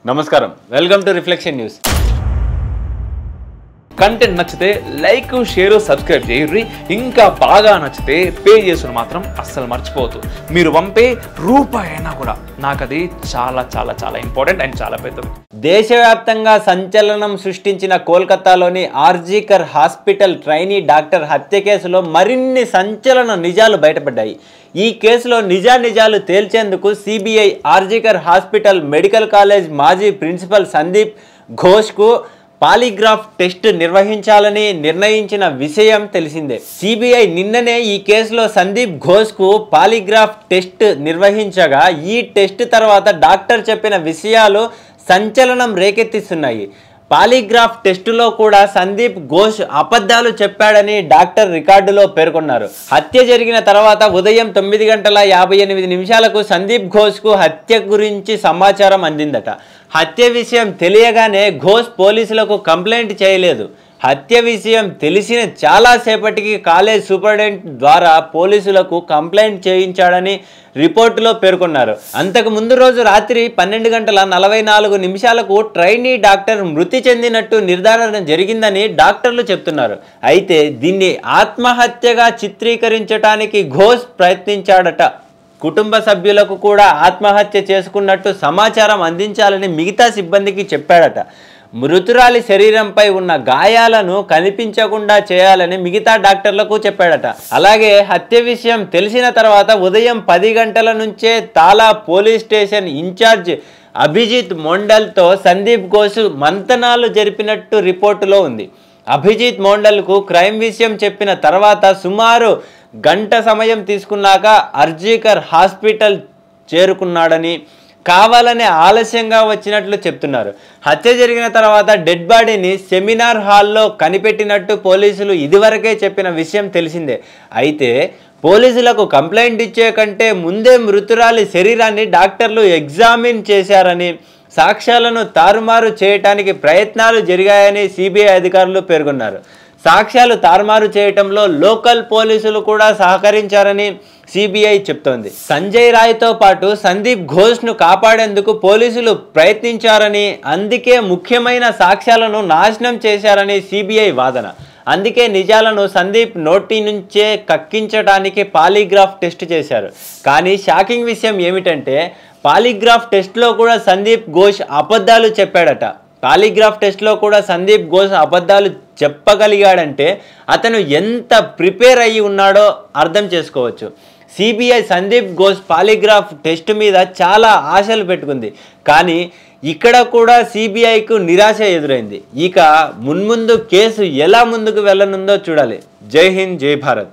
నమస్కారం welcome to reflection news content నచ్చితే like share subscribe చేయండి ఇంకా బాగా నచ్చితే పే చేసుకుని మాత్రం అస్సలు మర్చిపోవద్దు మీరు పంపే రూపాయి అయినా కూడా నాకు అది చాలా చాలా చాలా ఇంపార్టెంట్ అండ్ చాలా పెద్దది దేశవ్యాప్తంగా సంచలనం సృష్టించిన కోల్కతాలోని ఆర్జీకర్ హాస్పిటల్ ట్రైనీ డాక్టర్ హత్య కేసులో మరిన్ని సంచలన నిజాలు బయటపడ్డాయి ఈ కేసులో నిజాలు తేల్చేందుకు CBI RG Kar hospital medical college మాజీ ప్రిన్సిపల్ సందీప్ ఘోష్కు పాలిగ్రాఫ్ టెస్ట్ నిర్వహించాలని నిర్ణయించిన విషయం తెలిసిందే సిబిఐ నిన్ననే ఈ కేసులో సందీప్ ఘోష్కు పాలిగ్రాఫ్ టెస్ట్ నిర్వహించగా ఈ టెస్ట్ తర్వాత డాక్టర్ చెప్పిన విషయాలు సంచలనం రేకెత్తిస్తున్నాయి పాలిగ్రాఫ్ టెస్టులో కూడా సందీప్ ఘోష్ అబద్ధాలు చెప్పాడని డాక్టర్ రికార్డులో పేర్కొన్నారు హత్య జరిగిన తర్వాత ఉదయం 9:58 సందీప్ ఘోష్కు హత్య గురించి సమాచారం అందిందట హత్య విషయం తెలియగానే ఘోష్ పోలీసులకు కంప్లైంట్ చేయలేదు హత్య విషయం తెలిసిన చాలాసేపటికి కాలేజ్ సూపరింటెండెంట్ ద్వారా పోలీసులకు కంప్లైంట్ చేయించాడని రిపోర్టులో పేర్కొన్నారు అంతకు ముందు రోజు రాత్రి 12:44 ట్రైనీ డాక్టర్ మృతి చెందినట్టు నిర్ధారణ జరిగిందని డాక్టర్లు చెప్తున్నారు అయితే దీన్ని ఆత్మహత్యగా చిత్రీకరించడానికి ఘోష్ ప్రయత్నించాడట కుటుంబ సభ్యులకు కూడా ఆత్మహత్య చేసుకున్నట్టు సమాచారం అందించాలని మిగతా సిబ్బందికి చెప్పాడట మృతురాలి శరీరంపై ఉన్న గాయాలను కనిపించకుండా చేయాలని మిగతా డాక్టర్లకు చెప్పాడట అలాగే హత్య విషయం తెలిసిన తర్వాత ఉదయం 10 గంటల నుంచే Tala police station in charge Abhijit మోండల్తో సందీప్ ఘోష్ మంతనాలు జరిపినట్టు రిపోర్టులో ఉంది అభిజిత్ మోండల్కు క్రైమ్ విషయం చెప్పిన తర్వాత సుమారు గంట సమయం తీసుకున్నాక ఆర్జీకర్ హాస్పిటల్ చేరుకున్నాడని కావాలనే ఆలస్యంగా వచ్చినట్లు చెప్తున్నారు హత్య జరిగిన తర్వాత డెడ్ బాడీని సెమినార్ హాల్లో కనిపెట్టినట్టు పోలీసులు ఇదివరకే చెప్పిన విషయం తెలిసిందే అయితే పోలీసులకు కంప్లైంట్ ఇచ్చే కంటే ముందే మృతురాలి శరీరాన్ని డాక్టర్లు ఎగ్జామిన్ చేశారని సాక్ష్యాలను తారుమారు చేయడానికి ప్రయత్నాలు జరిగాయని సిబిఐ అధికారులు పేర్కొన్నారు సాక్ష్యాలు తారుమారు చేయటంలో లోకల్ పోలీసులు కూడా సహకరించారని సిబిఐ చెప్తోంది సంజయ్ రాయ్తో పాటు సందీప్ ఘోష్ను కాపాడేందుకు పోలీసులు ప్రయత్నించారని అందుకే ముఖ్యమైన సాక్ష్యాలను నాశనం చేశారని సిబిఐ వాదన అందుకే నిజాలను సందీప్ నోటి నుంచే కక్కించడానికి పాలిగ్రాఫ్ టెస్ట్ చేశారు కానీ షాకింగ్ విషయం ఏమిటంటే పాలిగ్రాఫ్ టెస్ట్లో కూడా సందీప్ ఘోష్ అబద్ధాలు చెప్పాడట పాలిగ్రాఫ్ టెస్ట్లో కూడా సందీప్ ఘోష్ అబద్ధాలు చెప్పగలిగాడంటే అతను ఎంత ప్రిపేర్ అయ్యి ఉన్నాడో అర్థం చేసుకోవచ్చు CBI Sandeep Ghosh polygraph test మీద చాలా ఆశలు పెట్టుకుంది కానీ ఇక్కడ కూడా సిబిఐకు నిరాశ ఎదురైంది ఇక మున్ముందు కేసు ఎలా ముందుకు వెళ్ళనుందో చూడాలి జై హింద్ జై భారత్